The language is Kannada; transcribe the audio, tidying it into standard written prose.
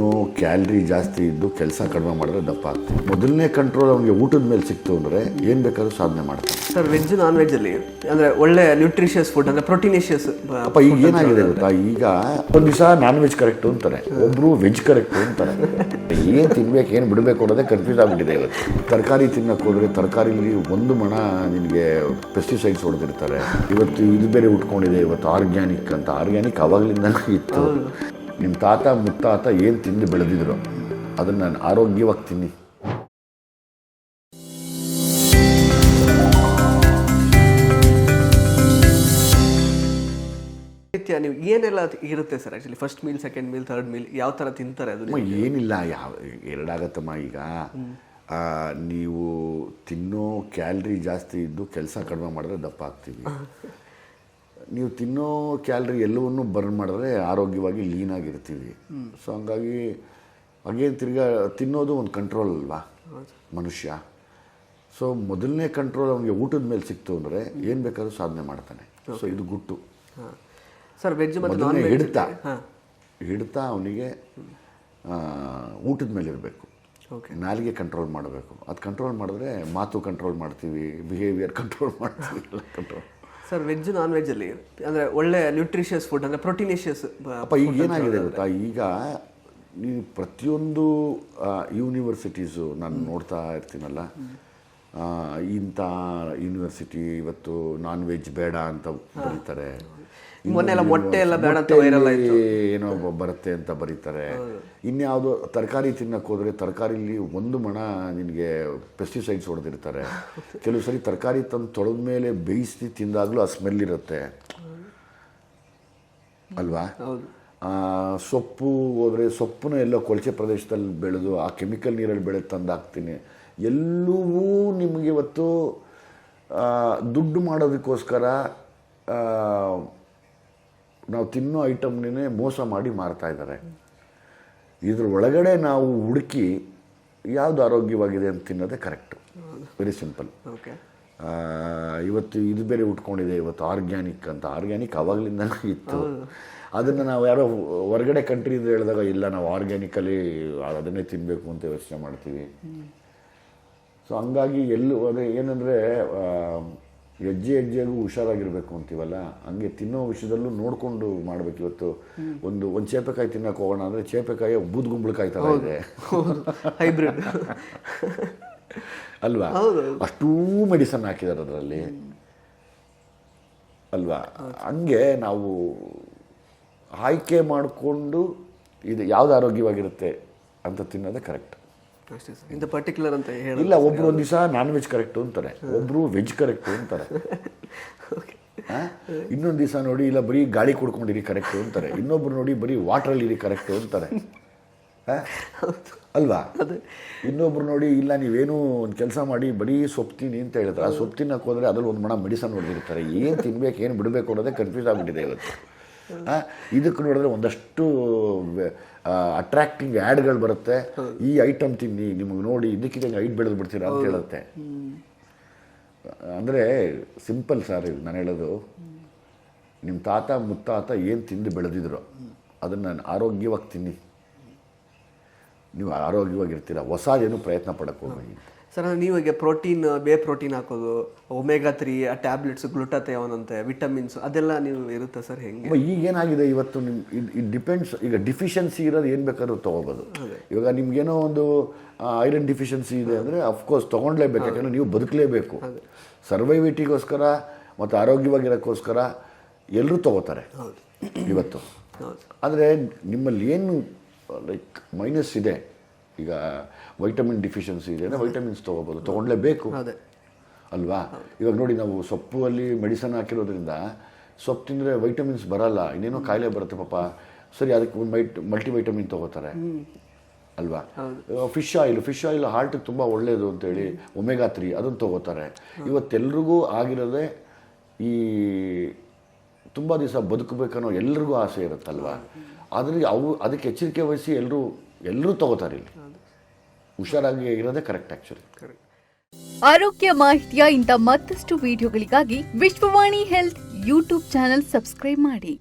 ತಿನ್ನೋ ಕ್ಯಾಲರಿ ಜಾಸ್ತಿ ಇದ್ದು ಕೆಲಸ ಕಡಿಮೆ ಮಾಡಿದ್ರೆ ದಪ್ಪ ಆಗ್ತೀವಿ. ಮೊದಲನೇ ಕಂಟ್ರೋಲ್ ಅವನಿಗೆ ಊಟದ ಮೇಲೆ ಸಿಕ್ತು ಅಂದರೆ ಏನು ಬೇಕಾದ್ರೂ ಸಾಧನೆ ಮಾಡ್ತಾನೆ. ಸರ್ ವೆಜ್ ನಾನ್ ವೆಜ್ಜಲ್ಲಿ ಅಂದರೆ ಒಳ್ಳೆ ನ್ಯೂಟ್ರಿಷಿಯಸ್ ಫುಡ್ ಅಂದರೆ ಪ್ರೋಟೀನಿಷಿಯಸ್ ಅಪ್ಪ ಈಗ ಏನಾಗಿದೆ ಗೊತ್ತಾ, ಈಗ ಒಂದು ದಿವಸ ನಾನ್ ವೆಜ್ ಕರೆಕ್ಟು ಅಂತಾರೆ, ಒಬ್ಬರು ವೆಜ್ ಕರೆಕ್ಟು ಅಂತಾರೆ. ಏನು ತಿನ್ಬೇಕು ಏನು ಬಿಡಬೇಕು ಅನ್ನೋದೇ ಕನ್ಫ್ಯೂಸ್ ಆಗಿಬಿಟ್ಟಿದೆ ಇವತ್ತು. ತರಕಾರಿ ತಿನ್ನಕ್ಕೆ ಹೋದರೆ ತರಕಾರಿಲಿ ಒಂದು ಮಣ ನಿನಗೆ ಪೆಸ್ಟಿಸೈಡ್ಸ್ ಹೊಡೆದಿರ್ತಾರೆ. ಇವತ್ತು ಇದು ಬೇರೆ ಉಟ್ಕೊಂಡಿದೆ, ಇವತ್ತು ಆರ್ಗ್ಯಾನಿಕ್ ಅಂತ. ಆರ್ಗ್ಯಾನಿಕ್ ಅವಾಗಲಿಂದ ಇತ್ತು. ನಿಮ್ಮ ತಾತ ಮುತ್ತಾತ ಏನು ತಿಂದು ಬೆಳೆದಿದ್ರು ಅದನ್ನು ನಾನು ಆರೋಗ್ಯವಾಗಿ ತಿನ್ನಿ. ನೀವು ಏನೆಲ್ಲ ಇರುತ್ತೆ sir actually first meal, second meal, third meal ಯಾವ ಥರ ತಿಂತಾರೆ? ಅದು ಏನಿಲ್ಲ, ಎರಡಾಗತ್ತಮ್ಮ. ಈಗ ನೀವು ತಿನ್ನೋ ಕ್ಯಾಲ್ರಿ ಜಾಸ್ತಿ ಇದ್ದು ಕೆಲಸ ಕಡಿಮೆ ಮಾಡಿದ್ರೆ ದಪ್ಪ ಆಗ್ತೀವಿ. ನೀವು ತಿನ್ನೋ ಕ್ಯಾಲ್ರಿ ಎಲ್ಲವನ್ನೂ ಬರ್ನ್ ಮಾಡಿದ್ರೆ ಆರೋಗ್ಯವಾಗಿ ಲೀನಾಗಿರ್ತೀವಿ. ಸೊ ಹಂಗಾಗಿ ಅಗೇನ್ ತಿರ್ಗಾ ತಿನ್ನೋದು ಒಂದು ಕಂಟ್ರೋಲ್ ಅಲ್ವಾ ಮನುಷ್ಯ. ಸೊ ಮೊದಲನೇ ಕಂಟ್ರೋಲ್ ಅವನಿಗೆ ಊಟದ ಮೇಲೆ ಸಿಕ್ತು ಅಂದರೆ ಏನು ಬೇಕಾದ್ರೂ ಸಾಧನೆ ಮಾಡ್ತಾನೆ. ಸೊ ಇದು ಗುಟ್ಟು ಸರ್. ವೆಜ್ ಮೊದಲನೇ ಹಿಡ್ತಾ ಅವನಿಗೆ ಊಟದ ಮೇಲೆ ಇರಬೇಕು, ನಾಲಿಗೆ ಕಂಟ್ರೋಲ್ ಮಾಡಬೇಕು. ಅದು ಕಂಟ್ರೋಲ್ ಮಾಡಿದ್ರೆ ಮಾತು ಕಂಟ್ರೋಲ್ ಮಾಡ್ತೀವಿ, ಬಿಹೇವಿಯರ್ ಕಂಟ್ರೋಲ್ ಮಾಡ್ತೀವಿ, ಎಲ್ಲ ಕಂಟ್ರೋಲ್. ಸರ್ ವೆಜ್ ನಾನ್ ವೆಜ್ಜಲ್ಲಿ ಅಂದರೆ ಒಳ್ಳೆ ನ್ಯೂಟ್ರಿಷಿಯಸ್ ಫುಡ್ ಅಂದರೆ ಪ್ರೋಟೀನಿಷಿಯಸ್ ಅಪ್ಪ ಈಗ ಏನಾಗಿದೆ ಗೊತ್ತಾ, ಈಗ ನೀವು ಪ್ರತಿಯೊಂದು ಯೂನಿವರ್ಸಿಟೀಸು ನಾನು ನೋಡ್ತಾ ಇರ್ತೀನಲ್ಲ, ಇಂಥ ಯೂನಿವರ್ಸಿಟಿ ಇವತ್ತು ನಾನ್ ವೆಜ್ ಬೇಡ ಅಂತ ಬರೀತಾರೆ, ಮೊನ್ನೆಲ್ಲ ಮೊಟ್ಟೆ ಎಲ್ಲ ಬೇಡ ಅಂತ ವೈರಲ್ ಆಯಿತು, ಏನೋ ಬರುತ್ತೆ ಅಂತ ಬರೀತಾರೆ. ಇನ್ಯಾವುದೋ ತರಕಾರಿ ತಿನ್ನಕ್ಕೆ ಹೋದರೆ ತರಕಾರಿಲಿ ಒಂದು ಮಣ ನಿನಗೆ ಪೆಸ್ಟಿಸೈಡ್ಸ್ ಹೊಡೆದಿರ್ತಾರೆ. ಕೆಲವು ಸರಿ ತರಕಾರಿ ತಂದು ತೊಳೆದ ಮೇಲೆ ಬೇಯಿಸಿ ತಿಂದಾಗಲೂ ಆ ಸ್ಮೆಲ್ ಇರುತ್ತೆ ಅಲ್ವಾ. ಸೊಪ್ಪು ಹೋದರೆ ಸೊಪ್ಪನ್ನು ಎಲ್ಲೋ ಕೊಳಚೆ ಪ್ರದೇಶದಲ್ಲಿ ಬೆಳೆದು ಆ ಕೆಮಿಕಲ್ ನೀರಲ್ಲಿ ಬೆಳೆದು ತಂದಾಕ್ತೀನಿ. ಎಲ್ಲವೂ ನಿಮಗೆ ಇವತ್ತು ದುಡ್ಡು ಮಾಡೋದಕ್ಕೋಸ್ಕರ ನಾವು ತಿನ್ನೋ ಐಟಮ್ನೇ ಮೋಸ ಮಾಡಿ ಮಾರ್ತಾ ಇದ್ದಾರೆ. ಇದ್ರ ಒಳಗಡೆ ನಾವು ಹುಡುಕಿ ಯಾವುದು ಆರೋಗ್ಯವಾಗಿದೆ ಅಂತ ತಿನ್ನೋದೇ ಕರೆಕ್ಟು. Very simple. ಇವತ್ತು ಇದು ಬೇರೆ ಉಟ್ಕೊಂಡಿದೆ, ಇವತ್ತು ಆರ್ಗ್ಯಾನಿಕ್ ಅಂತ. ಆರ್ಗ್ಯಾನಿಕ್ ಅವಾಗಲಿಂದ ಇತ್ತು. ಅದನ್ನು ನಾವು ಯಾರೋ ಹೊರಗಡೆ ಕಂಟ್ರಿಯಿಂದ ಹೇಳಿದಾಗ ಇಲ್ಲ ನಾವು ಆರ್ಗ್ಯಾನಿಕಲ್ಲಿ ಅದನ್ನೇ ತಿನ್ನಬೇಕು ಅಂತ ಯೋಚನೆ ಮಾಡ್ತೀವಿ. ಸೊ ಹಂಗಾಗಿ ಅದೇ ಏನಂದರೆ ಹೆಜ್ಜೆಗೂ ಹುಷಾರಾಗಿರಬೇಕು ಅಂತೀವಲ್ಲ, ಹಂಗೆ ತಿನ್ನೋ ವಿಷಯದಲ್ಲೂ ನೋಡಿಕೊಂಡು ಮಾಡಬೇಕು. ಇವತ್ತು ಒಂದು ಚೇಪೆಕಾಯಿ ತಿನ್ನೋಕೆ ಹೋಗೋಣ ಅಂದರೆ ಚೇಪೆಕಾಯಿ ಬೂದ್ಗುಂಬಳಕಾಯಿ ಥರ ಇದೆ, ಹೈಬ್ರಿಡ್ ಅಲ್ವಾ. ಅಷ್ಟೂ ಮೆಡಿಸನ್ ಹಾಕಿದ್ದಾರೆ ಅದರಲ್ಲಿ ಅಲ್ವಾ. ಹಂಗೆ ನಾವು ಆಯ್ಕೆ ಮಾಡಿಕೊಂಡು ಇದು ಯಾವ್ದು ಆರೋಗ್ಯವಾಗಿರುತ್ತೆ ಅಂತ ತಿನ್ನೋದೇ ಕರೆಕ್ಟ್. ಇಂಥ ಪರ್ಟಿಕ್ಯುಲರ್ ಅಂತ ಇಲ್ಲ. ಒಬ್ರು ಒಂದು ದಿವಸ ನಾನ್ ವೆಜ್ ಕರೆಕ್ಟು ಅಂತಾರೆ, ಒಬ್ರು ವೆಜ್ ಕರೆಕ್ಟು ಅಂತಾರೆ. ಇನ್ನೊಂದು ದಿವಸ ನೋಡಿ ಇಲ್ಲ ಬರೀ ಗಾಳಿ ಕುಡ್ಕೊಂಡಿರಿ ಕರೆಕ್ಟು ಅಂತಾರೆ, ಇನ್ನೊಬ್ರು ನೋಡಿ ಬರೀ ವಾಟ್ರಲ್ಲಿ ಇರಿ ಕರೆಕ್ಟು ಅಂತಾರೆ ಅಲ್ವಾ. ಇನ್ನೊಬ್ರು ನೋಡಿ ಇಲ್ಲ ನೀವೇನು ಒಂದು ಕೆಲಸ ಮಾಡಿ ಬರೀ ಸೊಪ್ಪು ತಿನ್ನಿ ಅಂತ ಹೇಳ್ತಾರೆ. ಆ ಸೊಪ್ಪು ತಿನ್ನಕ್ಕೆ ಹೋದರೆ ಅದ್ರಲ್ಲಿ ಒಂದು ಮಣ ಮೆಡಿಸನ್ ಹೊಡೆದಿರ್ತಾರೆ. ಏನು ತಿನ್ಬೇಕು ಏನು ಬಿಡಬೇಕು ಅನ್ನೋದೇ ಕನ್ಫ್ಯೂಸ್ ಆಗಿಬಿಟ್ಟಿದೆ ಇವತ್ತು. ಇದಕ್ಕೆ ನೋಡಿದ್ರೆ ಒಂದಷ್ಟು ಅಟ್ರಾಕ್ಟಿಂಗ್ ಆ್ಯಡ್ಗಳು ಬರುತ್ತೆ. ಈ ಐಟಮ್ ತಿನ್ನಿ, ನಿಮಗೆ ನೋಡಿ ಇದಕ್ಕಿಂತ ಹೈಟ್ ಬೆಳೆದು ಬಿಡ್ತೀರಾ ಅಂತ ಹೇಳುತ್ತೆ. ಅಂದರೆ ಸಿಂಪಲ್ ಸರ್, ಇದು ನಾನು ಹೇಳೋದು, ನಿಮ್ಮ ತಾತ ಮುತ್ತಾತ ಏನು ತಿಂದು ಬೆಳೆದಿದ್ರು ಅದನ್ನು ನಾನು ಆರೋಗ್ಯವಾಗಿ ತಿನ್ನಿ, ನೀವು ಆರೋಗ್ಯವಾಗಿರ್ತೀರ. ಹೊಸ ಏನು ಪ್ರಯತ್ನ ಪಡಕ್ಕೆ ಹೋಗಿ ಸರ್. ನೀವು ಈಗ ಪ್ರೋಟೀನ್ ಹಾಕೋದು, ಒಮೆಗಾ 3 ಆ ಟ್ಯಾಬ್ಲೆಟ್ಸ್, ಗ್ಲುಟಾಥಿಯೋನ್ ಅಂತೆ, ವಿಟಮಿನ್ಸ್ ಅದೆಲ್ಲ ನೀವು ಇರುತ್ತೆ ಸರ್ ಹೆಂಗೆ? ಈಗೇನಾಗಿದೆ ಇವತ್ತು ಇದು ಡಿಪೆಂಡ್ಸ್. ಈಗ ಡಿಫಿಷಿಯನ್ಸಿ ಇರೋದು ಏನು ಬೇಕಾದ್ರೂ ತೊಗೋಬೋದು. ಇವಾಗ ನಿಮ್ಗೇನೋ ಒಂದು ಐರನ್ ಡಿಫಿಷಿಯನ್ಸಿ ಇದೆ ಅಂದರೆ ಅಫ್ಕೋರ್ಸ್ ತೊಗೊಂಡ್ಲೇಬೇಕು, ಯಾಕಂದರೆ ನೀವು ಬದುಕಲೇಬೇಕು. ಸರ್ವೈವಿಟಿಗೋಸ್ಕರ ಮತ್ತು ಆರೋಗ್ಯವಾಗಿರೋಕ್ಕೋಸ್ಕರ ಎಲ್ಲರೂ ತೊಗೋತಾರೆ ಇವತ್ತು. ಆದರೆ ನಿಮ್ಮಲ್ಲಿ ಏನು ಲೈಕ್ ಮೈನಸ್ ಇದೆ, ಈಗ ವೈಟಮಿನ್ ಡಿಫಿಷಿಯನ್ಸಿ ಇದೆ ಅಂದರೆ ವೈಟಮಿನ್ಸ್ ತೊಗೋಬೋದು, ತೊಗೊಂಡ್ಲೇಬೇಕು ಅಲ್ವಾ. ಇವಾಗ ನೋಡಿ ನಾವು ಸೊಪ್ಪಲ್ಲಿ ಮೆಡಿಸನ್ ಹಾಕಿರೋದ್ರಿಂದ ಸೊಪ್ಪು ತಿಂದರೆ ವೈಟಮಿನ್ಸ್ ಬರಲ್ಲ, ಇನ್ನೇನೋ ಕಾಯಿಲೆ ಬರುತ್ತೆ ಪಾಪ. ಸರಿ, ಅದಕ್ಕೆ ಒಂದು ಮಲ್ಟಿವೈಟಮಿನ್ ತೊಗೋತಾರೆ ಅಲ್ವಾ. ಫಿಶ್ ಆಯಿಲ್ ಹಾರ್ಟಿಗೆ ತುಂಬ ಒಳ್ಳೆಯದು ಅಂತೇಳಿ ಒಮೆಗಾ 3 ಅದನ್ನು ತೊಗೋತಾರೆ. ಇವತ್ತೆಲ್ರಿಗೂ ಆಗಿರೋದೇ ಈ ತುಂಬ ದಿವಸ ಬದುಕಬೇಕನ್ನೋ ಎಲ್ರಿಗೂ ಆಸೆ ಇರುತ್ತಲ್ವ. ಆದರೆ ಅದಕ್ಕೆ ಎಚ್ಚರಿಕೆ ವಹಿಸಿ ಎಲ್ಲರೂ ತೊಗೋತಾರೆ. ಇಲ್ಲಿ ಹುಷಾರಾಗಿ ಇರೋದೇ ಕರೆಕ್ಟ್ ಆ್ಯಕ್ಚುಲಿ. ಆರೋಗ್ಯ ಮಾಹಿತಿಯ ಇಂಥ ಮತ್ತಷ್ಟು ವಿಡಿಯೋಗಳಿಗಾಗಿ Vishwavani health YouTube channel subscribe ಮಾಡಿ.